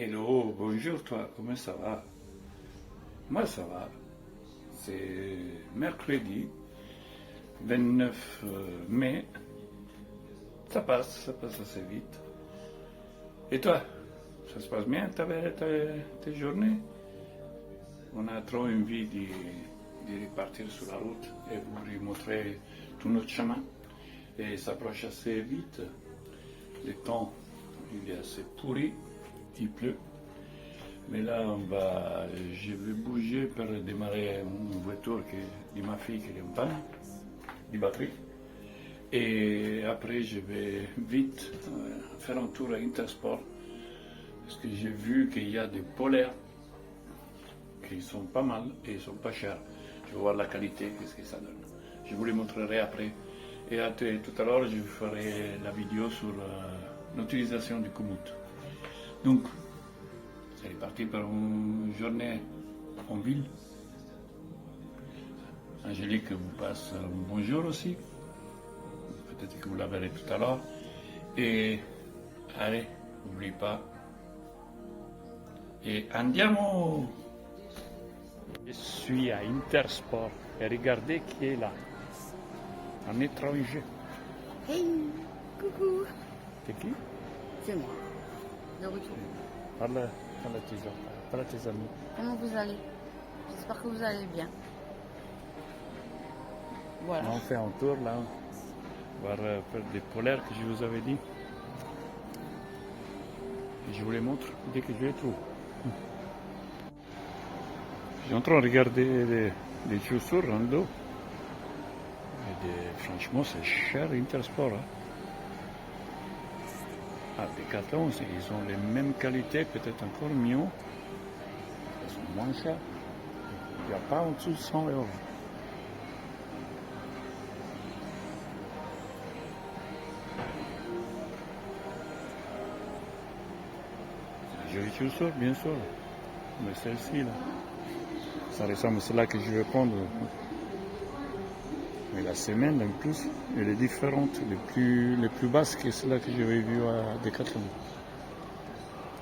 Hello, bonjour toi, comment ça va? Moi ça va. C'est mercredi 29 mai. Ça passe assez vite. Et toi, ça se passe bien tes journées? On a trop envie de repartir sur la route et vous montrer tout notre chemin. Et ça approche assez vite. Le temps, il est assez pourri, il pleut. Mais là, je vais bouger pour démarrer une voiture de ma fille qui est en panne, de batterie. Et après, je vais vite faire un tour à Intersport, parce que j'ai vu qu'il y a des polaires qui sont pas mal et ils sont pas chers. Je vais voir la qualité, qu'est-ce que ça donne. Je vous les montrerai après. Et tout à l'heure, je ferai la vidéo sur l'utilisation du Komoot. Donc, c'est parti pour une journée en ville. Angélique vous passe un bonjour aussi. Peut-être que vous la verrez tout à l'heure. Et allez, n'oubliez pas. Et andiamo! Je suis à Intersport et regardez qui est là. Un étranger. Hey, coucou. C'est qui? C'est moi, de retour. Parle à tes amis. Comment vous allez? J'espère que vous allez bien. Voilà. On fait un tour là, voir faire des polaires que je vous avais dit. Et je vous les montre dès que je les trouve. Je suis en train de regarder des chaussures en dos. Franchement, c'est cher Intersport. Hein. Ah, Decathlon, ils ont les mêmes qualités, peut-être encore mieux. Ils sont moins chers. Il n'y a pas en dessous de 100 €. Jolie chaussure, bien sûr. Mais celle-ci, là, ça ressemble à celle-là que je vais prendre. Mais la semelle, en plus, elle est différente, les plus basses que celle-là que j'avais vue à Decathlon.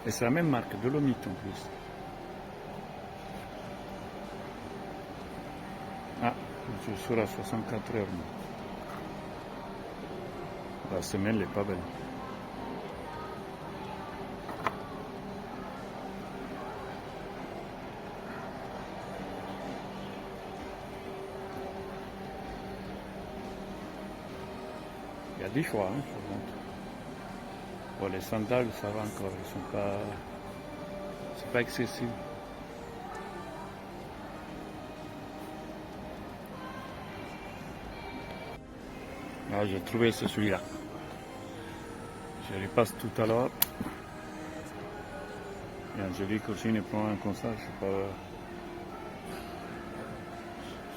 Et c'est la même marque, Dolomite en plus. Ah, je suis à 64 €. La semelle n'est pas belle. Il y a des choix, hein, par contre. Bon, les sandales, ça va encore, ils sont pas... C'est pas excessif. Ah, j'ai trouvé celui-là. Je repasse tout à l'heure. Et Angélique aussi ne prend un comme ça, je sais pas...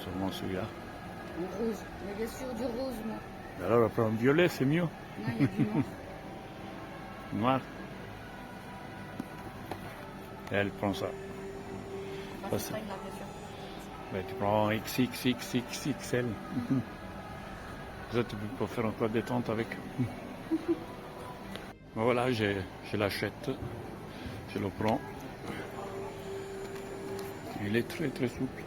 Sûrement celui-là. Le rouge, mais bien sûr du rouge, moi. Alors, on prend un violet, c'est mieux. Non, il y a du noir. Noir. Et elle prend ça. Enfin, c'est pas une marque, bien sûr. Ben, tu prends XXXXXL. Ça, tu peux pas faire encore détente avec. Voilà, je l'achète. Je le prends. Il est très très souple.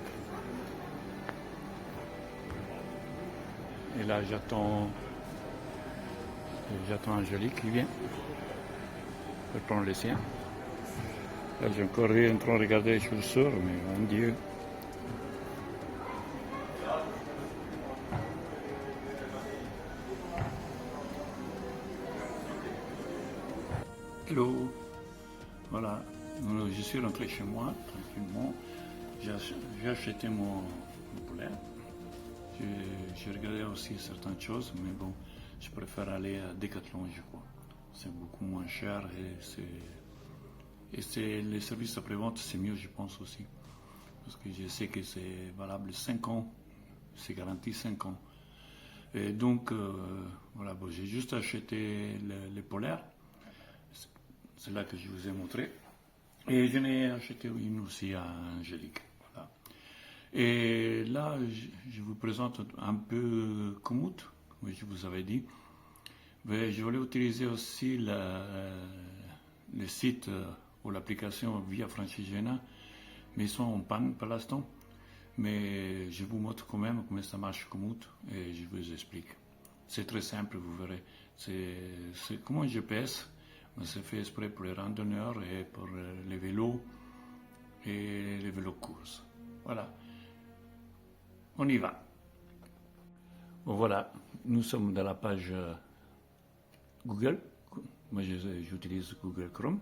Et là, j'attends Angélique qui vient. Je vais prendre les siens. Là, j'ai encore en train de regarder les chaussures, mais mon Dieu. Hello. Voilà, je suis rentré chez moi tranquillement. J'ai acheté mon poulet. J'ai regardé aussi certaines choses, mais bon, je préfère aller à Decathlon, je crois. C'est beaucoup moins cher et les services après-vente, c'est mieux, je pense aussi. Parce que je sais que c'est valable 5 ans, c'est garanti 5 ans. Et donc, voilà, bon, j'ai juste acheté les polaires, c'est là que je vous ai montré. Et je n'ai acheté une aussi à Angélique. Voilà. Et là, je vous présente un peu Komoot, comme je vous avais dit. Mais je voulais utiliser aussi le site ou l'application Via Francigena, mais ils sont en panne pour l'instant. Mais je vous montre quand même comment ça marche Komoot et je vous explique. C'est très simple, vous verrez. C'est comme un GPS, mais c'est fait exprès pour les randonneurs et pour les vélos et les vélos courses. Voilà. On y va. Bon, voilà, nous sommes dans la page Google. Moi, j'utilise Google Chrome.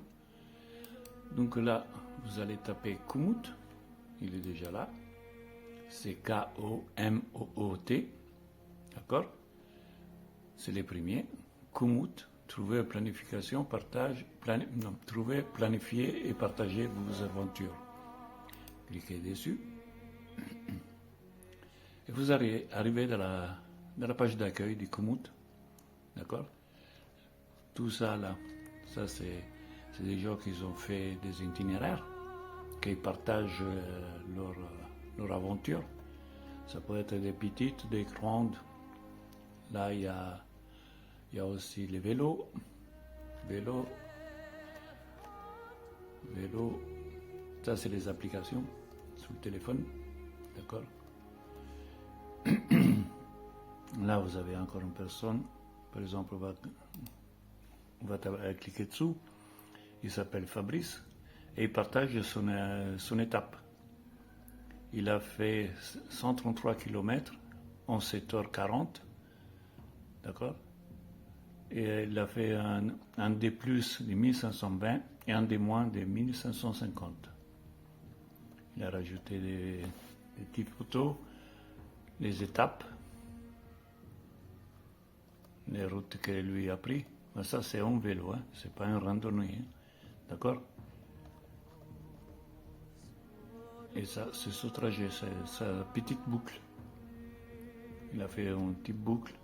Donc là, vous allez taper Komoot. Il est déjà là. C'est K-O-M-O-O-T. D'accord? C'est les premiers. Komoot, trouver planification, partage, trouver, planifier et partager vos aventures. Cliquez dessus. Et vous arrivez dans la page d'accueil du Komoot. D'accord? Tout ça là, ça c'est des gens qui ont fait des itinéraires, qui partagent leur aventure. Ça peut être des petites, des grandes. Là, il y a aussi les vélos. Vélo. Ça, c'est les applications sur le téléphone. D'accord? Là, vous avez encore une personne. Par exemple, on va cliquer dessous. Il s'appelle Fabrice et il partage son étape. Il a fait 133 km en 7h40. D'accord? Et il a fait un D+ de 1520 et un D- de 1550. Il a rajouté des petites photos, les étapes, les routes que lui a pris. Mais ça, c'est un vélo, hein? C'est pas un randonnée. Hein? D'accord? Et ça, c'est ce trajet, c'est sa petite boucle. Il a fait une petite boucle.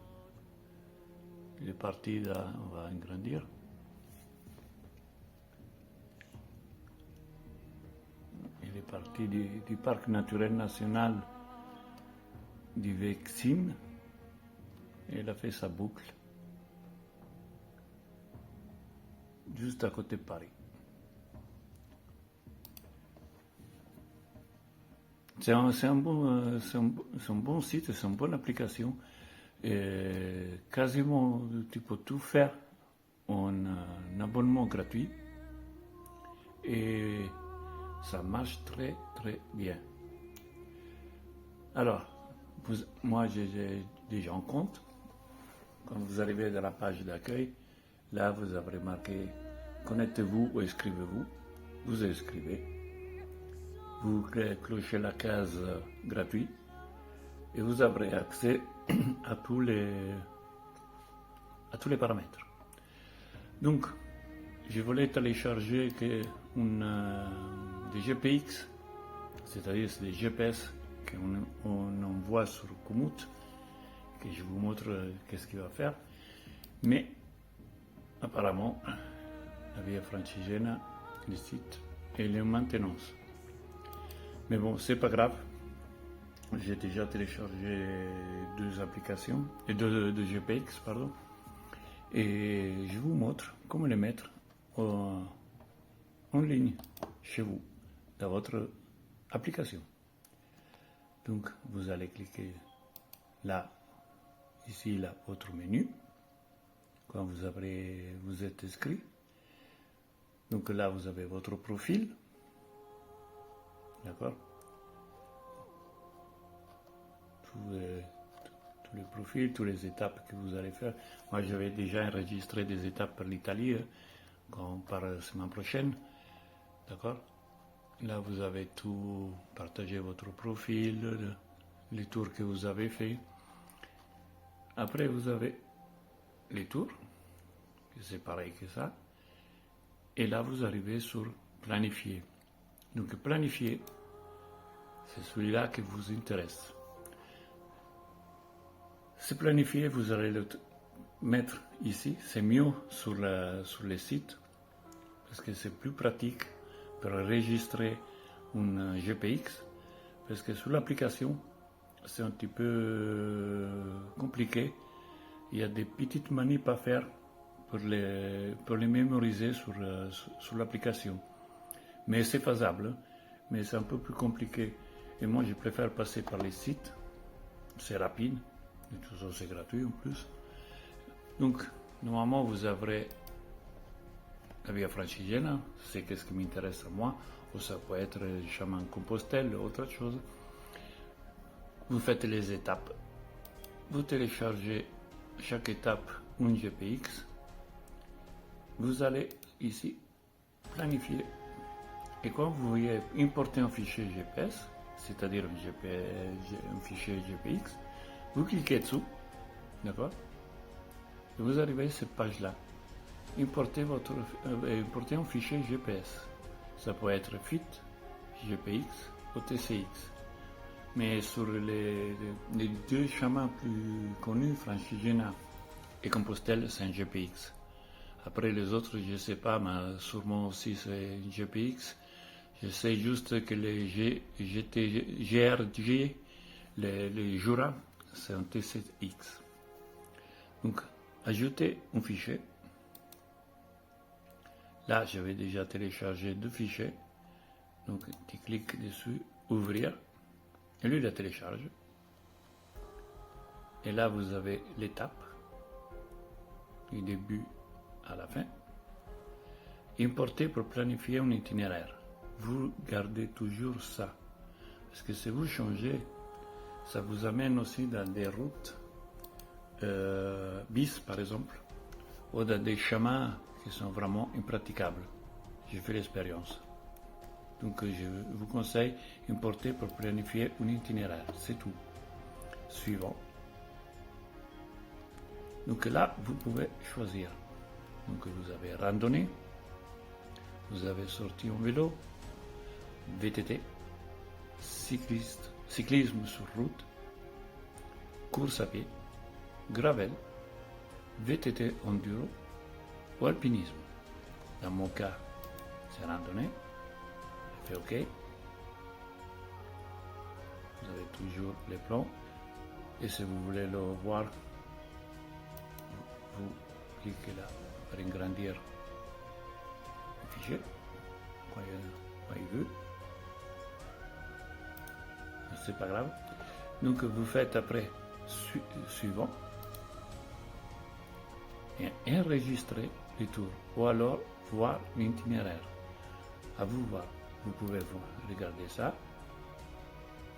Il est parti, là, on va agrandir. Il est parti du parc naturel national du Vexin. Et il a fait sa boucle. Juste à côté de Paris. C'est un bon site, c'est une bonne application. Et quasiment, tu peux tout faire en un abonnement gratuit. Et ça marche très très bien. Alors, moi j'ai déjà un compte. Quand vous arrivez dans la page d'accueil, là vous avez marqué connectez-vous ou inscrivez-vous. Vous inscrivez. Vous clochez la case gratuite et vous aurez accès à tous les paramètres. Donc, je voulais télécharger des GPX, c'est-à-dire des GPS qu'on envoie sur Komoot, que je vous montre qu'est-ce qu'il va faire. Mais apparemment, la Via Francigena, le site, il est en maintenance. Mais bon, c'est pas grave. J'ai déjà téléchargé deux applications, deux GPX, pardon. Et je vous montre comment les mettre en ligne chez vous, dans votre application. Donc, vous allez cliquer là, ici, là, votre menu. Quand vous êtes inscrit. Donc là, vous avez votre profil. D'accord? Tous les profils, toutes les étapes que vous allez faire. Moi, j'avais déjà enregistré des étapes pour l'Italie, par la semaine prochaine. D'accord? Là, vous avez tout partagé, votre profil, les tours que vous avez fait. Après, vous avez les tours, c'est pareil que ça. Et là, vous arrivez sur planifier. Donc, planifier, c'est celui-là qui vous intéresse. C'est planifié, vous allez le mettre ici. C'est mieux sur les sites parce que c'est plus pratique pour enregistrer un GPX. Parce que sur l'application, c'est un petit peu compliqué. Il y a des petites manips à faire pour les mémoriser sur l'application. Mais c'est faisable, mais c'est un peu plus compliqué. Et moi, je préfère passer par les sites. C'est rapide, et tout ça, c'est gratuit en plus. Donc, normalement, vous aurez la Via Francigena, c'est qu'est-ce qui m'intéresse à moi, ou ça peut être le chemin de Compostelle ou autre chose. Vous faites les étapes. Vous téléchargez chaque étape un GPX. Vous allez ici planifier. Et quand vous voyez importer un fichier GPS, c'est-à-dire un fichier GPX, vous cliquez dessous, d'accord? Et vous arrivez à cette page-là. Importez un fichier GPS. Ça peut être FIT, GPX ou TCX. Mais sur les deux chemins plus connus, Francigena et Compostelle, c'est un GPX. Après les autres, je ne sais pas, mais sûrement aussi c'est un GPX. Je sais juste que les GRG, les Jura, c'est un TCX. Donc, ajoutez un fichier. Là, je vais déjà télécharger deux fichiers. Donc, tu cliques dessus, ouvrir. Et lui, il la télécharge. Et là, vous avez l'étape du début à la fin. Importer pour planifier un itinéraire. Vous gardez toujours ça. Parce que si vous changez, ça vous amène aussi dans des routes bis, par exemple, ou dans des chemins qui sont vraiment impraticables. J'ai fait l'expérience. Donc je vous conseille importer pour planifier un itinéraire. C'est tout. Suivant. Donc là, vous pouvez choisir. Donc vous avez randonnée, vous avez sorti en vélo, VTT, cyclisme sur route, course à pied, gravel, VTT enduro ou alpinisme. Dans mon cas, c'est randonnée. Je fais OK. Vous avez toujours les plans. Et si vous voulez le voir, vous cliquez là pour agrandir le fichier. Voyez vu. C'est pas grave. Donc vous faites après suivant et enregistrer les tours ou alors voir l'itinéraire. À vous voir. Vous pouvez regarder ça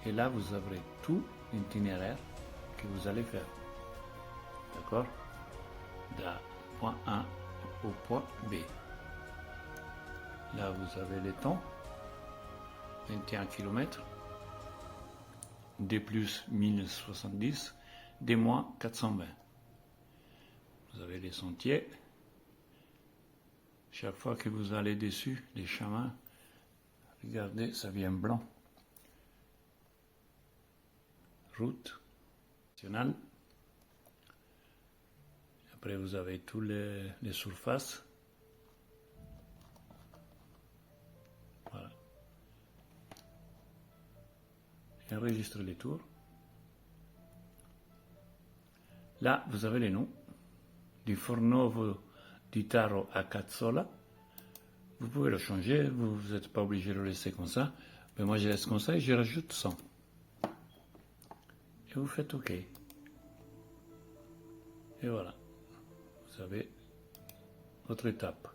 et là vous aurez tout l'itinéraire que vous allez faire. D'accord? Du point A au point B. Là vous avez le temps, 21 km, D plus 1070, D moins 420. Vous avez les sentiers. Chaque fois que vous allez dessus, les chemins, regardez, ça vient blanc. Route nationale. Après, vous avez tous les surfaces. Voilà. Enregistrez les tours. Là, vous avez les noms. Du Fornovo di Taro à Cazzola. Vous pouvez le changer, vous n'êtes pas obligé de le laisser comme ça. Mais moi, je laisse comme ça et je rajoute 100. Et vous faites OK. Et voilà. Vous avez votre étape.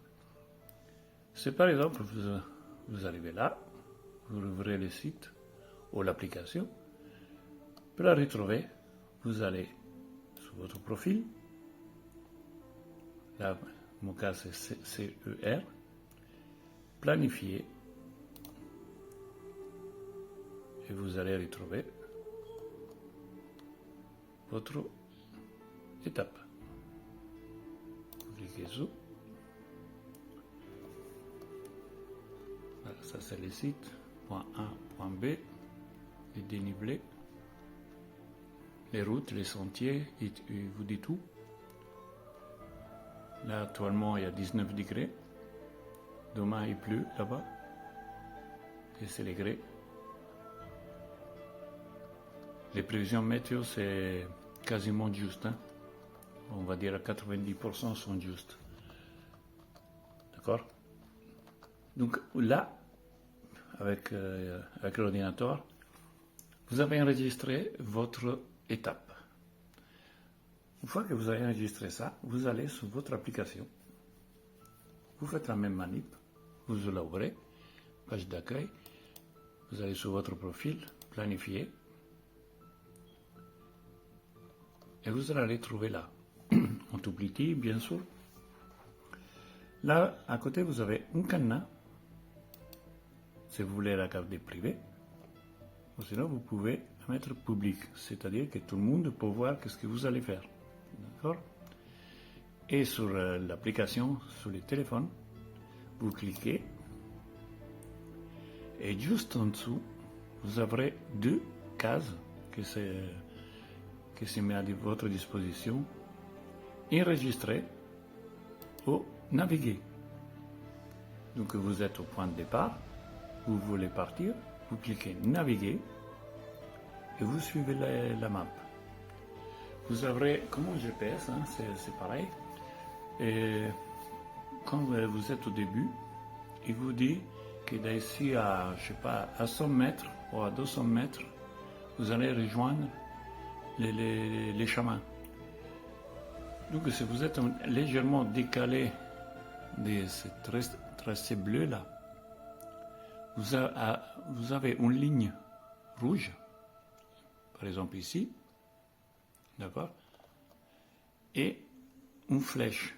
C'est par exemple, vous arrivez là, vous ouvrez le site ou l'application. Pour la retrouver, vous allez sur votre profil. Là, mon cas, c'est CER. Planifier. Et vous allez retrouver votre étape. Vous cliquez dessus. Voilà, ça c'est le site. Point A, point B. Les dénivelés. Les routes, les sentiers, il vous dit tout. Là, actuellement, il y a 19 degrés. Demain, il pleut là-bas. Et c'est les grès. Les prévisions météo, c'est quasiment juste. Hein? On va dire à 90% sont justes. D'accord? Donc là, avec l'ordinateur, vous avez enregistré votre étape. Une fois que vous avez enregistré ça, vous allez sur votre application. Vous faites la même manip, vous l'ouvrez, page d'accueil, vous allez sur votre profil, planifier, et vous allez trouver là, en tout petit, bien sûr. Là, à côté, vous avez un cadenas, si vous voulez la garder privée, ou sinon vous pouvez la mettre public, c'est-à-dire que tout le monde peut voir ce que vous allez faire. D'accord? Et sur l'application, sur les téléphones, vous cliquez, et juste en dessous, vous aurez deux cases qui se mettent à votre disposition, enregistrer ou naviguer. Donc vous êtes au point de départ, vous voulez partir, vous cliquez naviguer et vous suivez la map. Vous aurez, comme un GPS, hein, c'est pareil, et quand vous êtes au début, il vous dit que d'ici à, je sais pas, à 100 mètres ou à 200 mètres, vous allez rejoindre les chemins. Donc si vous êtes légèrement décalé de cette tracé bleu là, vous avez une ligne rouge, par exemple ici, d'accord, et une flèche.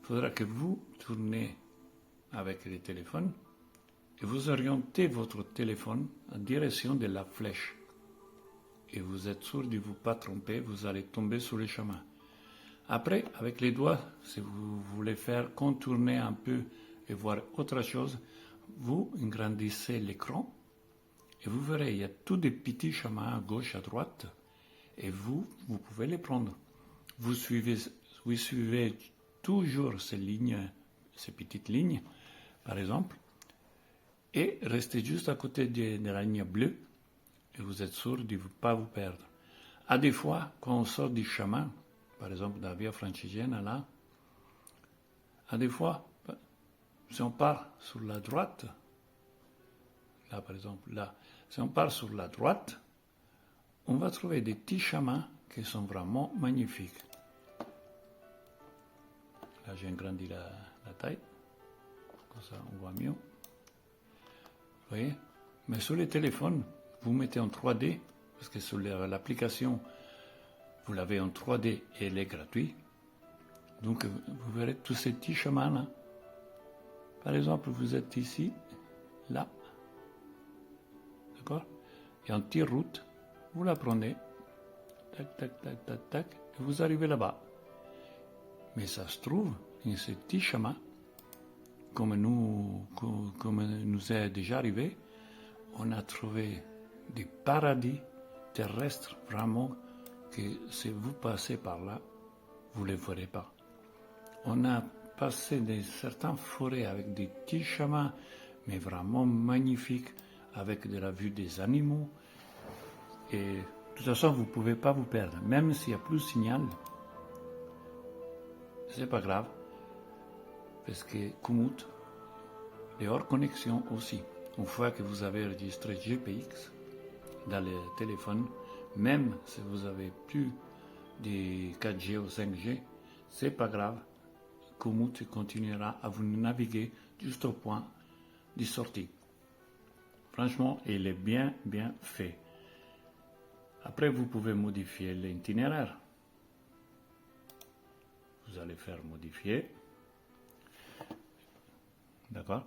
Il faudra que vous tournez avec le téléphone et vous orientez votre téléphone en direction de la flèche. Et vous êtes sûr de ne vous pas tromper, vous allez tomber sur le chemin. Après, avec les doigts, si vous voulez faire contourner un peu et voir autre chose, vous agrandissez l'écran et vous verrez, il y a tous des petits chemins à gauche, à droite, et vous pouvez les prendre. Vous suivez toujours ces lignes, ces petites lignes, par exemple, et restez juste à côté de la ligne bleue, et vous êtes sûr de ne pas vous perdre. À des fois, quand on sort du chemin, par exemple dans la via francigena, là, à des fois, si on part sur la droite, là par exemple, là, si on part sur la droite, on va trouver des petits chemins qui sont vraiment magnifiques. Là, j'ai agrandi la taille, comme ça on voit mieux. Vous voyez? Mais sur les téléphones, vous mettez en 3D, parce que sur l'application, vous l'avez en 3D et elle est gratuite. Donc, vous verrez tous ces petits chemins-là. Par exemple, vous êtes ici, là. D'accord? Et en petite route, vous la prenez. Tac, tac, tac, tac, tac. Et vous arrivez là-bas. Mais ça se trouve, dans ces petits chemins, comme nous est déjà arrivé, on a trouvé des paradis terrestres, vraiment, que si vous passez par là, vous ne les verrez pas. On a passé certaines forêts avec des petits chemins, mais vraiment magnifiques, avec de la vue des animaux. Et de toute façon, vous ne pouvez pas vous perdre. Même s'il n'y a plus de signal, c'est pas grave, parce que Komoot est hors connexion aussi. Une fois que vous avez enregistré GPX dans le téléphone, même si vous avez plus de 4G ou 5G, c'est pas grave. Komoot continuera à vous naviguer juste au point de sortie. Franchement, il est bien fait. Après, vous pouvez modifier l'itinéraire. Vous allez faire modifier. D'accord?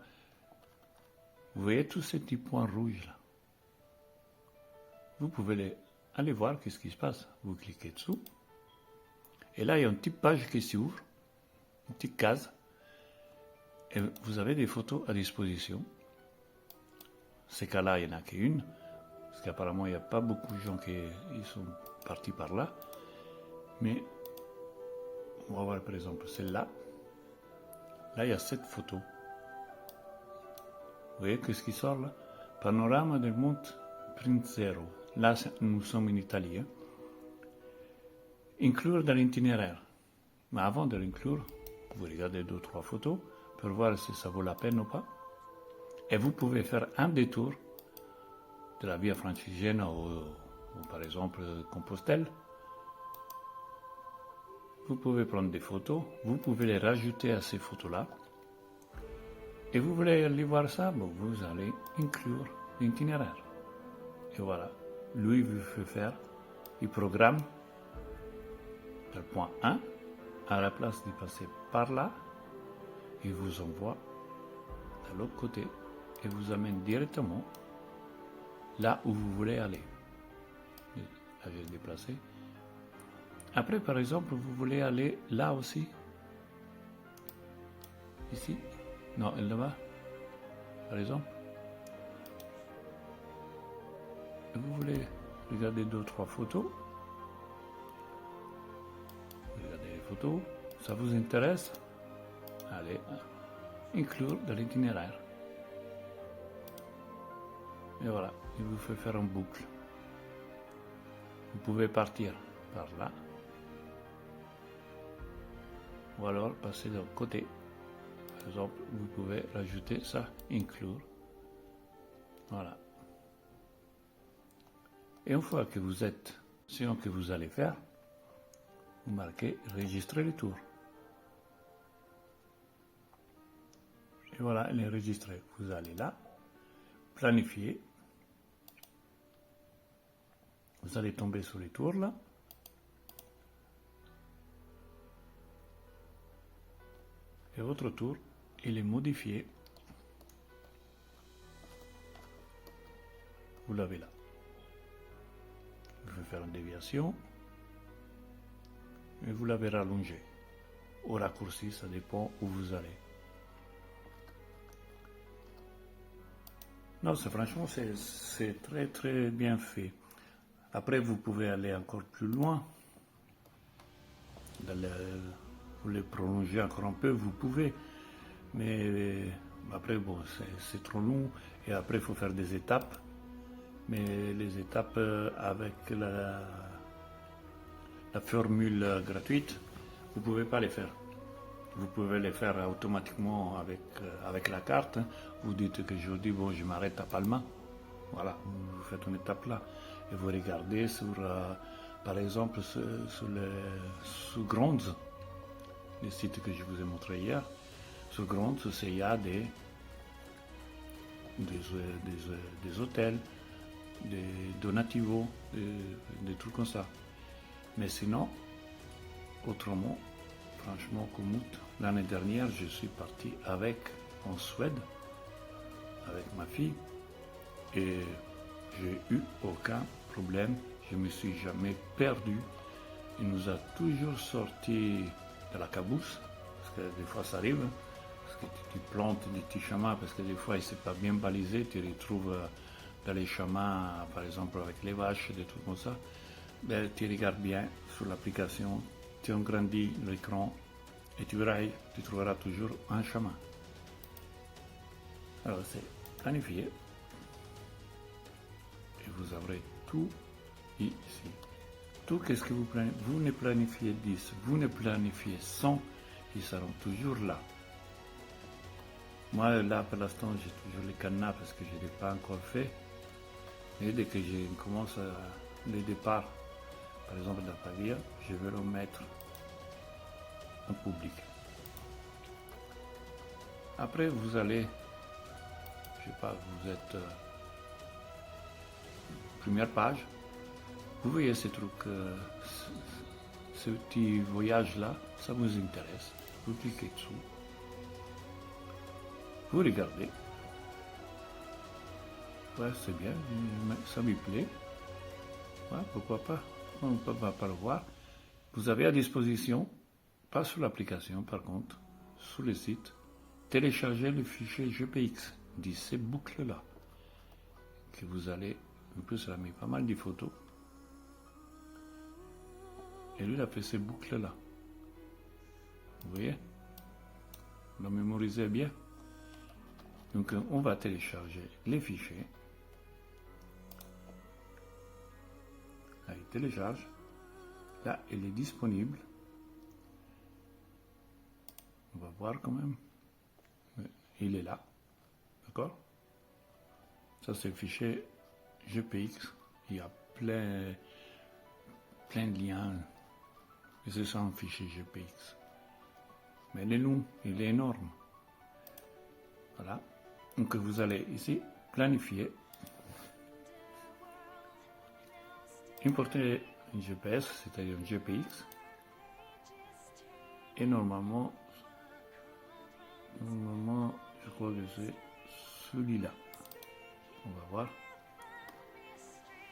Vous voyez tous ces petits points rouges là. Vous pouvez aller voir ce qui se passe. Vous cliquez dessous. Et là, il y a une petite page qui s'ouvre. Une petite case. Et vous avez des photos à disposition. Ces cas-là, il n'y en a qu'une. Parce qu'apparemment, il n'y a pas beaucoup de gens qui sont partis par là. Mais on va voir par exemple celle-là. Là, il y a 7 photos. Vous voyez ce qui sort là? Panorama del Monte Prinzero. Là, nous sommes en Italie. Hein? Inclure dans l'itinéraire. Mais avant de l'inclure, vous regardez 2 ou 3 photos pour voir si ça vaut la peine ou pas. Et vous pouvez faire un détour de la Via Francigena ou par exemple Compostelle. Vous pouvez prendre des photos, vous pouvez les rajouter à ces photos-là. Et vous voulez aller voir ça, bon, vous allez inclure l'itinéraire. Et voilà, lui vous fait faire, il programme le point 1, à la place de passer par là, il vous envoie de l'autre côté et vous amène directement là où vous voulez aller. Là, j'ai déplacé. Après, par exemple, vous voulez aller là aussi. Ici. Non, là-bas. Par exemple. Et vous voulez regarder 2-3 photos. Regardez les photos. Ça vous intéresse? Allez, inclure dans l'itinéraire. Et voilà, il vous fait faire un boucle. Vous pouvez partir par là. Ou alors passer de l'autre côté. Par exemple, vous pouvez rajouter ça, inclure. Voilà. Et une fois que vous êtes, sinon que vous allez faire, vous marquez enregistrer le tour. Et voilà, elle est enregistrée. Vous allez là, planifier. Vous allez tomber sur les tours là. Et votre tour, il est modifié. Vous l'avez là. Vous pouvez faire une déviation. Et vous l'avez rallongé. Ou raccourci, ça dépend où vous allez. Non, franchement, c'est très très bien fait. Après, vous pouvez aller encore plus loin. Vous les prolonger encore un peu, vous pouvez. Mais après, bon, c'est trop long. Et après, il faut faire des étapes. Mais les étapes avec la formule gratuite, vous ne pouvez pas les faire. Vous pouvez les faire automatiquement avec la carte. Vous dites que je dis, bon, je m'arrête à Palma. Voilà, vous faites une étape là. Et vous regardez sur, par exemple, sur Gronds, le site que je vous ai montré hier. Sur Gronds, il y a des hôtels, des donativos, des trucs comme ça. Mais sinon, autrement, franchement, Komoot, l'année dernière, je suis parti en Suède, avec ma fille, et j'ai eu aucun problème, je ne me suis jamais perdu. Il nous a toujours sorti de la cabousse, parce que des fois ça arrive, parce que tu plantes des petits chemins, parce que des fois il ne s'est pas bien balisé, tu retrouves dans les chemins, par exemple avec les vaches, des trucs comme ça. Ben, tu regardes bien sur l'application, tu agrandis l'écran et tu verras, tu trouveras toujours un chemin. Alors c'est planifié et vous aurez tout ici. Tout qu'est-ce que vous planifiez, vous ne planifiez 10, vous ne planifiez 100, ils seront toujours là. Moi là pour l'instant j'ai toujours les cadenas parce que je ne l'ai pas encore fait. Et dès que je commence les départs, par exemple dans Pavia, je vais le mettre en public. Après vous allez, je sais pas, vous êtes première page, vous voyez ces trucs, ce petit voyage là, ça vous intéresse, vous cliquez dessus, vous regardez, ouais c'est bien, ça me plaît, ouais, pourquoi pas, on ne peut pas le voir. Vous avez à disposition, pas sur l'application par contre, sur le site, télécharger le fichier GPX de ces boucles là, que vous allez, en plus il a mis pas mal de photos, et lui il a fait ces boucles là, vous voyez, on l'a mémorisé bien. Donc on va télécharger les fichiers. Là, il télécharge. Là, il est disponible. On va voir quand même. Il est là. D'accord? Ça, c'est le fichier GPX. Il y a plein de liens. Et c'est ça un fichier GPX. Mais il est long, il est énorme. Voilà. Donc vous allez ici, planifier. Importer un GPS, c'est-à-dire un GPX. Et normalement, je crois que c'est celui-là. On va voir.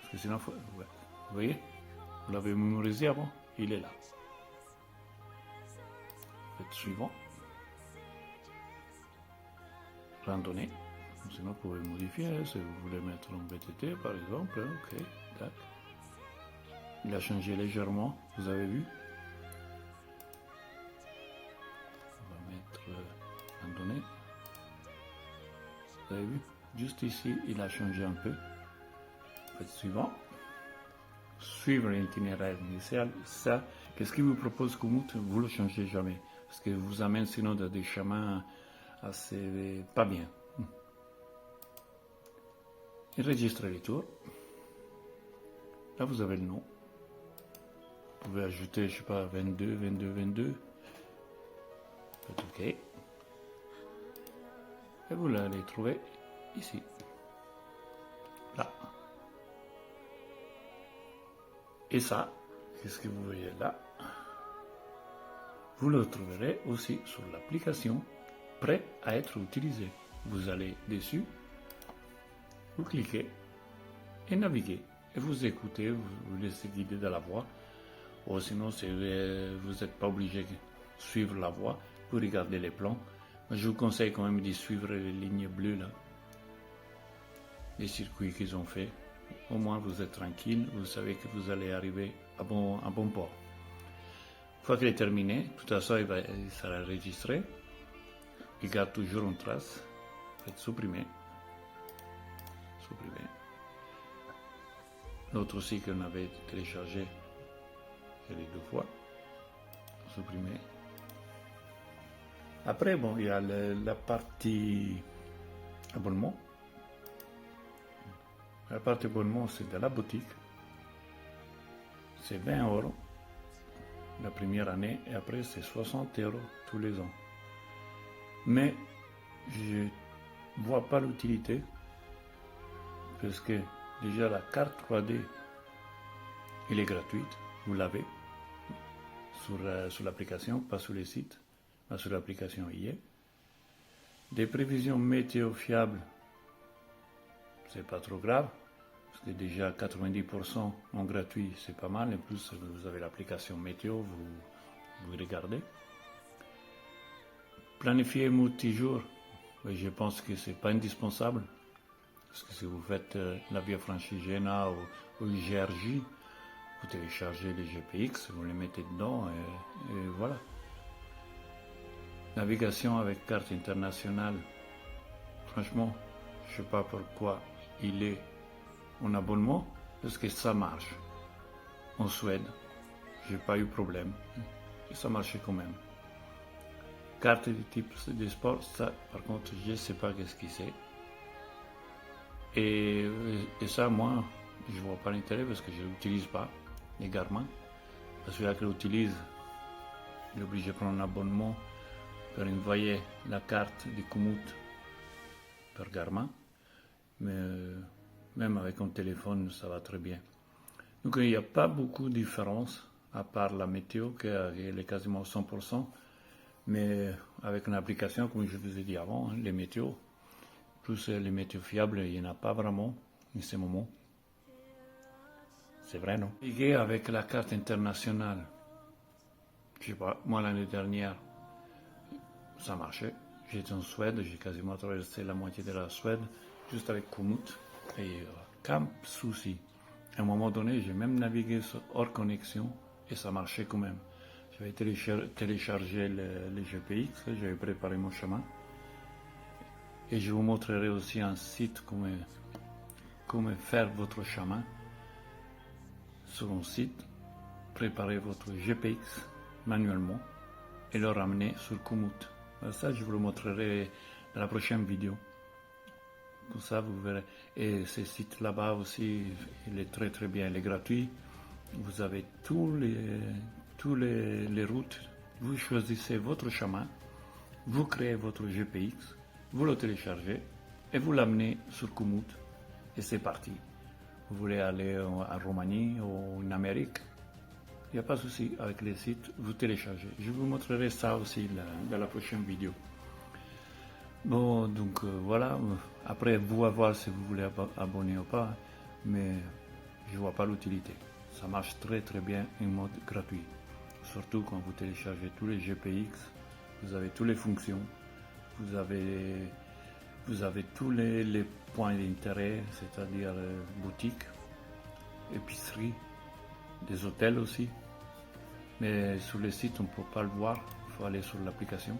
Parce que sinon, ouais. Vous voyez, vous l'avez mémorisé avant, il est là. Faites suivant. Randonnée. Sinon, vous pouvez modifier. Si vous voulez mettre un BTT, par exemple, ok, tac. Il a changé légèrement, vous avez vu. On va mettre randonnée. Vous avez vu, juste ici, il a changé un peu. Faites suivant. Suivre l'itinéraire initial, ça, qu'est-ce qu'il vous propose Komoot? Vous ne le changez jamais. Parce que vous amène sinon dans des chemins assez pas bien. Enregistrez les tours. Là, vous avez le nom. Vous pouvez ajouter, je sais pas, 22. Faites OK. Et vous allez trouver ici. Là. Et ça, qu'est-ce que vous voyez là? Vous le trouverez aussi sur l'application, prêt à être utilisé. Vous allez dessus, vous cliquez et naviguez. Et vous écoutez, vous laissez guider de la voix. Ou sinon, si vous n'êtes pas obligé de suivre la voie, vous regardez les plans. Mais je vous conseille quand même de suivre les lignes bleues là. Les circuits qu'ils ont fait. Au moins, vous êtes tranquille, vous savez que vous allez arriver à bon port. Une fois qu'il est terminé, de toute façon, il sera enregistré. Il garde toujours une trace. Faites supprimer. L'autre aussi qu'on avait téléchargé, je l'ai 2 fois. Supprimer. Après, bon, il y a la partie abonnement. La partie abonnement, c'est de la boutique. C'est 20 € la première année et après, c'est 60 € tous les ans. Mais je ne vois pas l'utilité parce que déjà la carte 3D, elle est gratuite, vous l'avez sur l'application, pas sur les sites, mais sur l'application y est. Des prévisions météo fiables, c'est pas trop grave, parce que déjà 90% en gratuit, c'est pas mal. En plus, vous avez l'application météo, vous regardez. Planifier multi-jour, je pense que c'est pas indispensable, parce que si vous faites la Via Francigena ou le GRJ, vous téléchargez les GPX, vous les mettez dedans et voilà. Navigation avec carte internationale, franchement, je ne sais pas pourquoi il est en abonnement, parce que ça marche. En Suède, j'ai pas eu de problème, et ça marchait quand même. Carte de type de sport, ça, par contre, je ne sais pas qu'est-ce que c'est. Et ça, moi, je vois pas l'intérêt parce que je l'utilise pas, les Garmin. Celui-là qui l'utilise, il est obligé de prendre un abonnement pour envoyer la carte de Komoot par Garmin. Mais même avec un téléphone, ça va très bien. Donc il n'y a pas beaucoup de différence, à part la météo, qui est quasiment 100%. Mais avec une application, comme je vous ai dit avant, les météos, plus les météos fiables, il n'y en a pas vraiment en ce moment. C'est vrai, non? Et avec la carte internationale, je sais pas, moi l'année dernière, ça marchait. J'étais en Suède, j'ai quasiment traversé la moitié de la Suède, juste avec Komoot. Et aucun souci. À un moment donné, j'ai même navigué hors connexion et ça marchait quand même. J'avais téléchargé le GPX, j'avais préparé mon chemin. Et je vous montrerai aussi un site comment faire votre chemin. Sur un site, préparez votre GPX manuellement et le ramener sur Komoot. Ça, je vous le montrerai dans la prochaine vidéo. Comme ça, vous verrez. Et ce site là-bas aussi, il est très très bien, il est gratuit. Vous avez tous les routes. Vous choisissez votre chemin, vous créez votre GPX, vous le téléchargez et vous l'amenez sur Komoot. Et c'est parti. Vous voulez aller en Roumanie ou en Amérique, il n'y a pas de souci avec les sites, vous téléchargez. Je vous montrerai ça aussi dans la prochaine vidéo. Bon, donc voilà. Après, vous allez voir si vous voulez abonner ou pas, mais je vois pas l'utilité. Ça marche très très bien en mode gratuit. Surtout quand vous téléchargez tous les GPX, vous avez toutes les fonctions, vous avez tous les points d'intérêt, c'est-à-dire boutiques, épiceries, des hôtels aussi. Mais sur le site, on ne peut pas le voir, il faut aller sur l'application.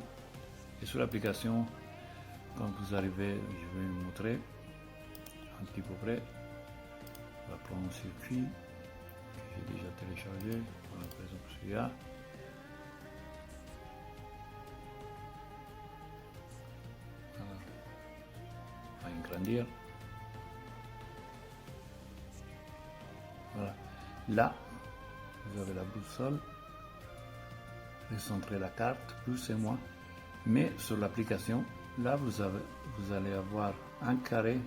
Et sur l'application, quand vous arrivez, je vais vous montrer un petit peu près. On va prendre un circuit que j'ai déjà téléchargé. Voilà, par exemple celui-là. Voilà. On va agrandir. Voilà. Là, vous avez la boussole. Recentrer la carte, plus et moins. Mais sur l'application, là, vous allez avoir un carré,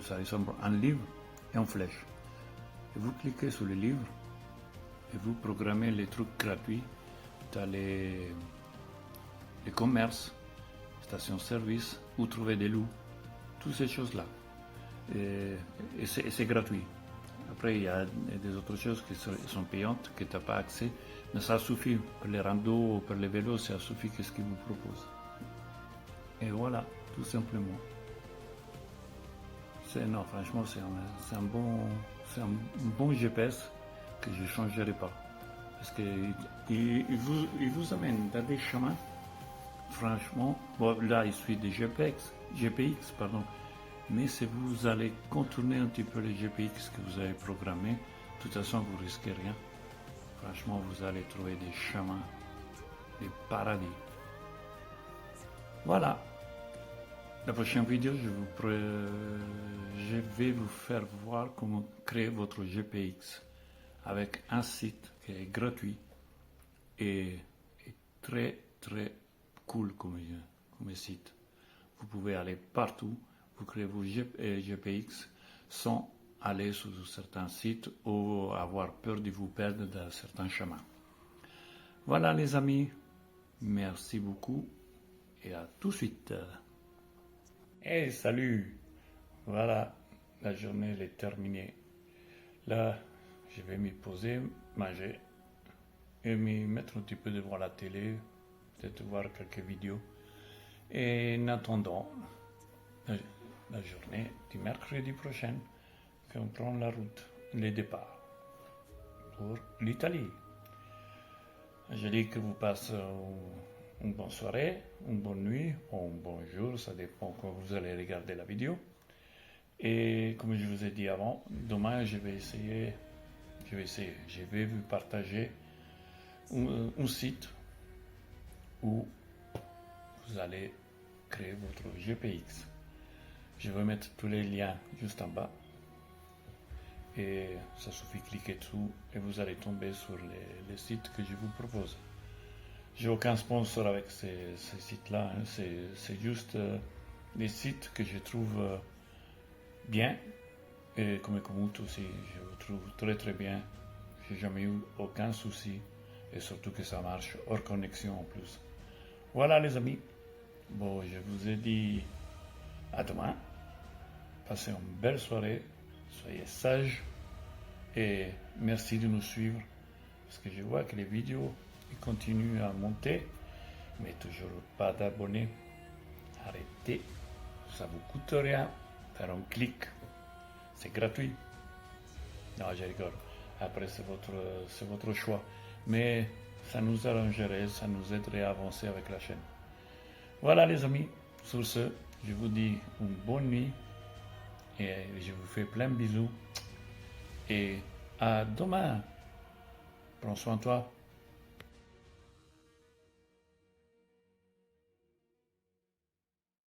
ça ressemble à un livre et une flèche. Et vous cliquez sur le livre et vous programmez les trucs gratuits. Tu as les commerces, stations-service, où trouver des loups, toutes ces choses-là. Et c'est gratuit. Après, il y a des autres choses qui sont payantes, que tu n'as pas accès. Mais ça suffit. Pour les randos ou pour les vélos, ça suffit qu'est-ce qu'ils vous proposent. Et voilà, tout simplement. Non, franchement, c'est un bon GPS que je ne changerai pas. Parce qu'il vous amène dans des chemins, franchement. Bon, là, il suit des GPX, pardon. Mais si vous allez contourner un petit peu les GPX que vous avez programmés, de toute façon, vous ne risquez rien. Franchement, vous allez trouver des chemins, des paradis. Voilà. La prochaine vidéo, je vais vous faire voir comment créer votre GPX avec un site qui est gratuit et très très cool comme site. Vous pouvez aller partout, vous créez vos GPX sans aller sur certains sites ou avoir peur de vous perdre dans certains chemins. Voilà les amis, merci beaucoup et à tout de suite. Hey, salut! Voilà, la journée est terminée. Là, je vais m'y poser, manger et m'y mettre un petit peu devant la télé, peut-être voir quelques vidéos. Et en attendant, la journée du mercredi prochain, qu'on prend la route, le départ pour l'Italie. Je dis que vous passez une bonne soirée, une bonne nuit ou un bon jour, ça dépend quand vous allez regarder la vidéo. Et comme je vous ai dit avant, demain je vais vous partager un site où vous allez créer votre GPX. Je vais mettre tous les liens juste en bas et ça suffit de cliquer dessus et vous allez tomber sur les sites que je vous propose. J'ai aucun sponsor avec ces sites-là, hein. C'est juste des sites que je trouve bien et comme Komoot aussi, je le trouve très très bien. J'ai jamais eu aucun souci et surtout que ça marche hors connexion en plus. Voilà les amis, bon je vous ai dit à demain, passez une belle soirée, soyez sages et merci de nous suivre parce que je vois que les vidéos ils continuent à monter mais toujours pas d'abonnés. Arrêtez, ça vous coûte rien, faire un clic, c'est gratuit. Non, je rigole, après c'est votre choix, mais ça nous arrangerait, ça nous aiderait à avancer avec la chaîne. Voilà les amis, sur ce, je vous dis une bonne nuit et je vous fais plein de bisous et à demain. Prends soin de toi.